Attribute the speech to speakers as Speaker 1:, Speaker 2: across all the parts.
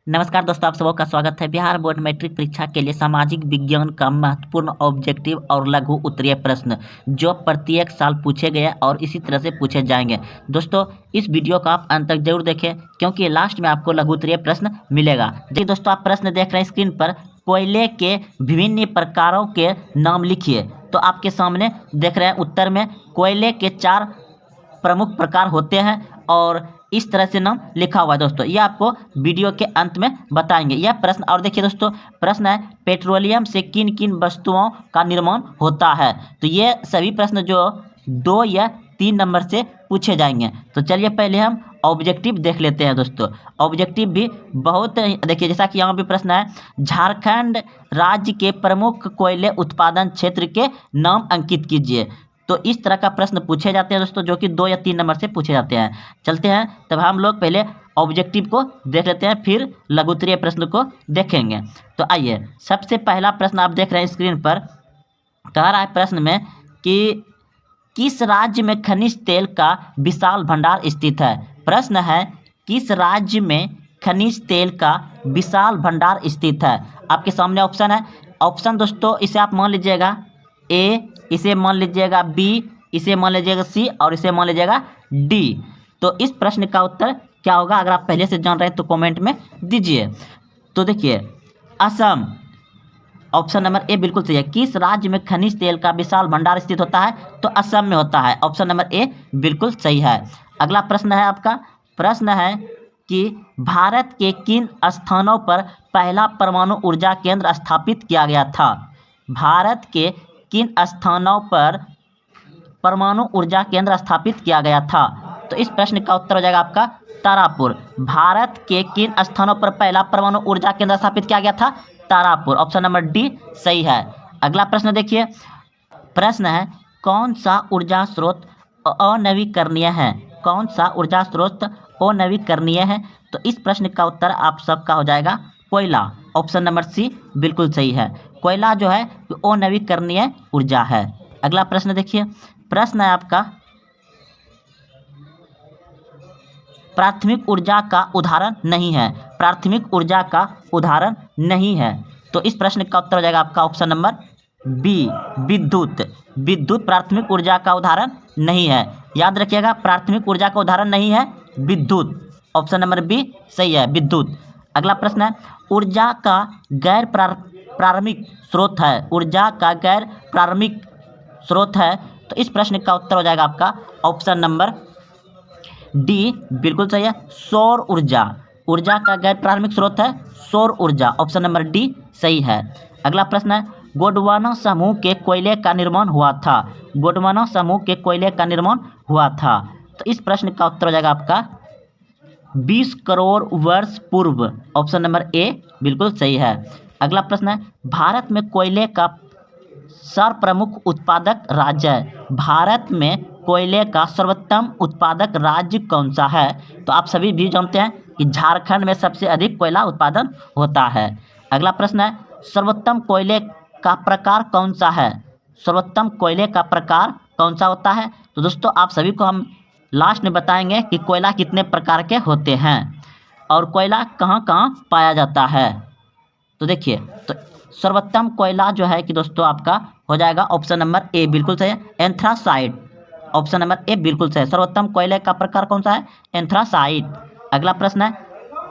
Speaker 1: नमस्कार दोस्तों, आप सबों का स्वागत है। बिहार बोर्ड मैट्रिक परीक्षा के लिए सामाजिक विज्ञान का महत्वपूर्ण ऑब्जेक्टिव और लघु उत्तरीय प्रश्न जो प्रत्येक साल पूछे गए और इसी तरह से पूछे जाएंगे। दोस्तों, इस वीडियो को आप अंत तक जरूर देखें क्योंकि लास्ट में आपको लघु उत्तरीय प्रश्न मिलेगा। देखिए दोस्तों, आप प्रश्न देख रहे हैं स्क्रीन पर। कोयले के विभिन्न प्रकारों के नाम लिखिए। तो आपके सामने देख रहे हैं उत्तर में कोयले के 4 प्रमुख प्रकार होते हैं और इस तरह से नाम लिखा हुआ है। दोस्तों, ये आपको वीडियो के अंत में बताएंगे यह प्रश्न। और देखिए दोस्तों, प्रश्न है पेट्रोलियम से किन किन वस्तुओं का निर्माण होता है। तो ये सभी प्रश्न जो 2 या 3 नंबर से पूछे जाएंगे। तो चलिए पहले हम ऑब्जेक्टिव देख लेते हैं। दोस्तों, ऑब्जेक्टिव भी बहुत देखिए, जैसा कि यहाँ भी प्रश्न है, झारखंड राज्य के प्रमुख कोयले उत्पादन क्षेत्र के नाम अंकित कीजिए। तो इस तरह का प्रश्न पूछे जाते हैं दोस्तों, जो कि 2 या 3 नंबर से पूछे जाते हैं। चलते हैं तब हम लोग पहले ऑब्जेक्टिव को देख लेते हैं, फिर लघु उत्तरीय प्रश्न को देखेंगे। तो आइए, सबसे पहला प्रश्न आप देख रहे हैं स्क्रीन पर। कह रहा है प्रश्न में कि किस राज्य में खनिज तेल का विशाल भंडार स्थित है। प्रश्न है किस राज्य में खनिज तेल का विशाल भंडार स्थित है। आपके सामने ऑप्शन है। ऑप्शन दोस्तों, इसे आप मान लीजिएगा ए, इसे मान लीजिएगा बी, इसे मान लीजिएगा सी और इसे मान लीजिएगा डी। तो इस प्रश्न का उत्तर क्या होगा? अगर आप पहले से जान रहे हैं तो कमेंट में दीजिए। तो देखिए, असम, ऑप्शन नंबर ए बिल्कुल सही है। किस राज्य में खनिज तेल का विशाल भंडार स्थित होता है? तो असम में होता है। ऑप्शन नंबर ए बिल्कुल सही है। अगला प्रश्न है आपका। प्रश्न है कि भारत के किन स्थानों पर पहला परमाणु ऊर्जा केंद्र स्थापित किया गया था। भारत के किन स्थानों पर परमाणु ऊर्जा केंद्र स्थापित किया गया था? तो इस प्रश्न का उत्तर हो जाएगा आपका तारापुर। भारत के किन स्थानों पर पहला परमाणु ऊर्जा केंद्र स्थापित किया गया था? तारापुर। ऑप्शन नंबर डी सही है। अगला प्रश्न देखिए। प्रश्न है कौन सा ऊर्जा स्रोत अनवीकरणीय है। कौन सा ऊर्जा स्रोत अनवीकरणीय है? तो इस प्रश्न का उत्तर आप सबका हो जाएगा कोयला। ऑप्शन नंबर सी बिल्कुल सही है। कोयला जो है अनवीकरणीय ऊर्जा है। अगला प्रश्न देखिए। प्रश्न है आपका प्राथमिक ऊर्जा का उदाहरण नहीं है। प्राथमिक ऊर्जा का उदाहरण नहीं है। तो इस प्रश्न का उत्तर हो जाएगा आपका ऑप्शन नंबर बी, विद्युत। विद्युत प्राथमिक ऊर्जा का उदाहरण नहीं है। याद रखिएगा, प्राथमिक ऊर्जा का उदाहरण नहीं है विद्युत। ऑप्शन नंबर बी सही है, विद्युत। अगला प्रश्न है ऊर्जा का गैर प्रारंभिक स्रोत है। ऊर्जा का गैर प्रारंभिक स्रोत है। तो इस प्रश्न का उत्तर हो जाएगा आपका ऑप्शन नंबर डी बिल्कुल सही है, सौर ऊर्जा। ऊर्जा का गैर प्रारंभिक स्रोत है सौर ऊर्जा। ऑप्शन नंबर डी सही है। अगला प्रश्न है गोंडवाना समूह के कोयले का निर्माण हुआ था। गोंडवाना समूह के कोयले का निर्माण हुआ था। तो इस प्रश्न का उत्तर हो जाएगा आपका 20 करोड़ वर्ष पूर्व। ऑप्शन नंबर ए बिल्कुल सही है। अगला प्रश्न है भारत में कोयले का सर्वप्रमुख उत्पादक राज्य है। भारत में कोयले का सर्वोत्तम उत्पादक राज्य कौन सा है? तो आप सभी भी जानते हैं कि झारखंड में सबसे अधिक कोयला उत्पादन होता है। अगला प्रश्न है सर्वोत्तम कोयले का प्रकार कौन सा है? सर्वोत्तम कोयले का प्रकार कौन सा होता है? तो दोस्तों, आप सभी को हम लास्ट में बताएंगे कि कोयला कितने प्रकार के होते हैं और कोयला कहाँ कहाँ पाया जाता है। तो देखिए, तो सर्वोत्तम कोयला जो है कि दोस्तों आपका हो जाएगा ऑप्शन नंबर ए बिल्कुल सही है, एंथ्रासाइट। ऑप्शन नंबर ए बिल्कुल सही है। सर्वोत्तम कोयले का प्रकार कौन सा है? एंथ्रासाइट। अगला प्रश्न है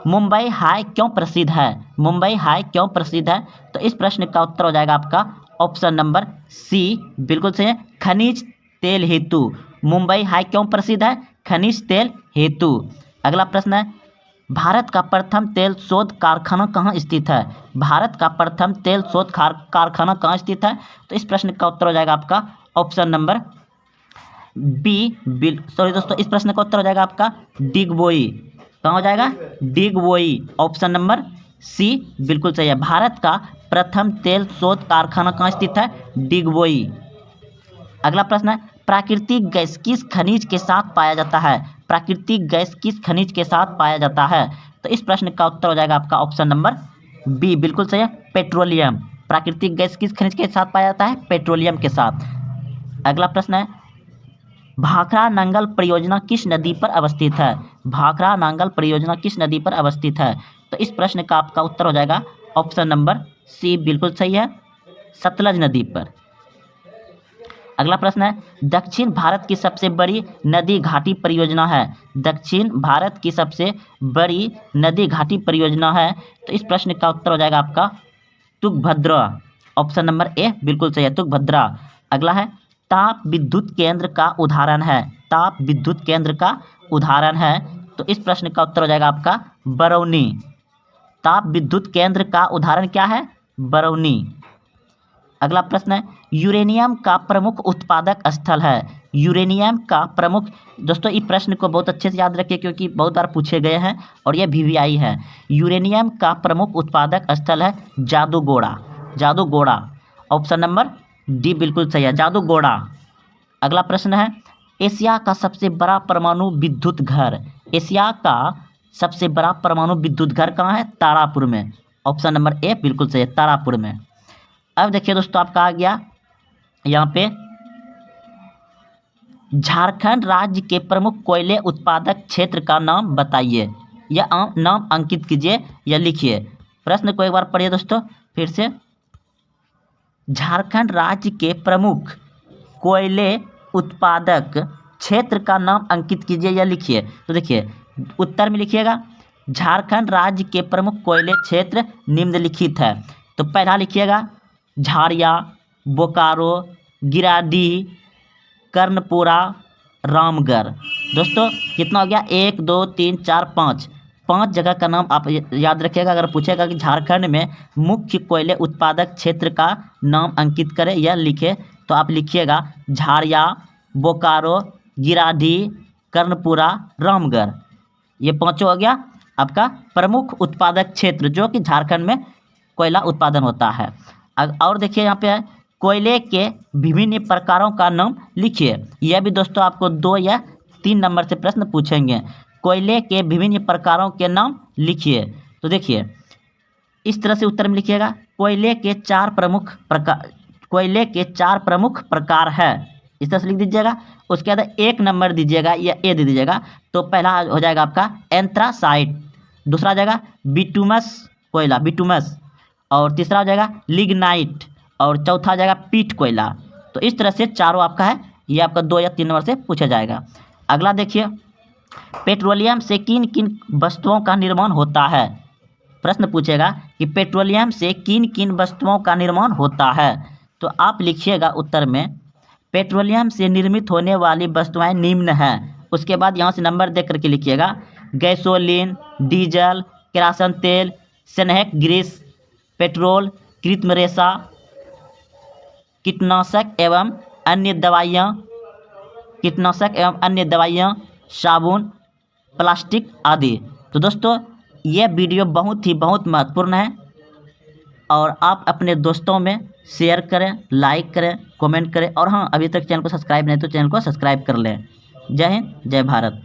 Speaker 1: मुंबई हाई क्यों प्रसिद्ध है? मुंबई हाई क्यों प्रसिद्ध है? तो इस प्रश्न का उत्तर हो जाएगा आपका ऑप्शन नंबर सी बिल्कुल सही है, खनिज तेल हेतु। मुंबई हाई क्यों प्रसिद्ध है? खनिज तेल हेतु। अगला प्रश्न है भारत का प्रथम तेल शोध कारखाना कहाँ स्थित है? भारत का प्रथम तेल शोध कारखाना कहाँ स्थित है? तो इस प्रश्न का उत्तर हो जाएगा आपका ऑप्शन नंबर बी सॉरी दोस्तों, इस प्रश्न का उत्तर हो जाएगा आपका डिगबोई। कहाँ हो जाएगा? डिगबोई। ऑप्शन नंबर सी बिल्कुल सही है। भारत का प्रथम तेल शोध कारखाना कहाँ स्थित है? डिगबोई। अगला प्रश्न है प्राकृतिक गैस किस खनिज के साथ पाया जाता है? प्राकृतिक गैस किस खनिज के साथ पाया जाता है? तो इस प्रश्न का उत्तर हो जाएगा आपका ऑप्शन नंबर बी बिल्कुल सही है, पेट्रोलियम। प्राकृतिक गैस किस खनिज के साथ पाया जाता है? पेट्रोलियम के साथ। अगला प्रश्न है भाखड़ा नांगल परियोजना किस नदी पर अवस्थित है? भाखड़ा नांगल परियोजना किस नदी पर अवस्थित है? तो तो इस प्रश्न का आपका उत्तर हो जाएगा ऑप्शन नंबर सी, बिल्कुल सही है, सतलज नदी पर। अगला प्रश्न है, दक्षिण भारत की सबसे बड़ी नदी घाटी परियोजना है। दक्षिण भारत की सबसे बड़ी नदी घाटी परियोजना है, तो इस प्रश्न का उत्तर हो जाएगा आपका तुंगभद्रा, ऑप्शन नंबर ए बिल्कुल सही है, तुंगभद्रा। अगला है, ताप विद्युत केंद्र का उदाहरण है। ताप विद्युत केंद्र का उदाहरण है, तो इस प्रश्न का उत्तर हो जाएगा आपका बरौनी। ताप विद्युत केंद्र का उदाहरण क्या है? बरौनी। अगला प्रश्न है, यूरेनियम का प्रमुख उत्पादक स्थल है। यूरेनियम का प्रमुख, दोस्तों इस प्रश्न को बहुत अच्छे से याद रखिए क्योंकि बहुत बार पूछे गए हैं और ये VVI है। यूरेनियम का प्रमुख उत्पादक स्थल है Jaduguda. Jaduguda, option number D बिल्कुल सही है, जादूगोड़ा। अगला प्रश्न है, एशिया का सबसे बड़ा परमाणु विद्युत घर। एशिया का सबसे बड़ा परमाणु विद्युत घर कहाँ है? तारापुर में, ऑप्शन नंबर ए बिल्कुल सही है, तारापुर में। अब देखिए दोस्तों, आपका आ गया यहाँ पे झारखंड राज्य के प्रमुख कोयले उत्पादक क्षेत्र का नाम बताइए। यह नाम अंकित कीजिए या लिखिए। प्रश्न को एक बार पढ़िए दोस्तों फिर से। झारखंड राज्य के प्रमुख कोयले उत्पादक क्षेत्र का नाम अंकित कीजिए या लिखिए। तो देखिए उत्तर में लिखिएगा, झारखंड राज्य के प्रमुख कोयले क्षेत्र निम्नलिखित है। तो पहला लिखिएगा झारिया, बोकारो, गिरिडीह, कर्णपुरा, रामगढ़। दोस्तों कितना हो गया? 1 2 3 4 5, 5 जगह का नाम आप याद रखिएगा। अगर पूछेगा कि झारखंड में मुख्य कोयले उत्पादक क्षेत्र का नाम अंकित करें या लिखे, तो आप लिखिएगा झारिया, बोकारो, गिरिडीह, कर्णपुरा, रामगढ़। ये पाँचों हो गया आपका प्रमुख उत्पादक क्षेत्र जो कि झारखंड में कोयला उत्पादन होता है। और देखिए यहाँ पे है, कोयले के विभिन्न प्रकारों का नाम लिखिए। यह भी दोस्तों आपको 2 या 3 नंबर से प्रश्न पूछेंगे। कोयले के विभिन्न प्रकारों के नाम लिखिए। तो देखिए इस तरह से उत्तर में लिखिएगा, कोयले के 4 प्रमुख प्रकार, कोयले के 4 प्रमुख प्रकार है, इस तरह से लिख दीजिएगा। उसके बाद 1 नंबर दीजिएगा या ए दे दीजिएगा। तो पहला हो जाएगा आपका एंथ्रासाइट, दूसरा हो जाएगा बिटुमस कोयला, बिटुमस, और तीसरा हो जाएगा लिग्नाइट, और चौथा हो जाएगा पीट कोयला। तो इस तरह से चारों आपका है, ये आपका 2 या 3 नंबर से पूछा जाएगा। अगला देखिए, पेट्रोलियम से किन किन वस्तुओं का निर्माण होता है। प्रश्न पूछेगा कि पेट्रोलियम से किन किन वस्तुओं का निर्माण होता है। तो आप लिखिएगा उत्तर में, पेट्रोलियम से निर्मित होने वाली वस्तुएं निम्न हैं। उसके बाद यहाँ से नंबर देख करके लिखिएगा, गैसोलीन, डीजल, केरासन तेल, स्नेहक ग्रीस, पेट्रोल, कृत्रिम रेशा, कीटनाशक एवं अन्य दवाइयाँ, कीटनाशक एवं अन्य दवाइयाँ, साबुन, प्लास्टिक आदि। तो दोस्तों ये वीडियो बहुत महत्वपूर्ण है और आप अपने दोस्तों में शेयर करें, लाइक करें, कमेंट करें, और हाँ अभी तक चैनल को सब्सक्राइब नहीं तो चैनल को सब्सक्राइब कर लें। जय हिंद, जय भारत।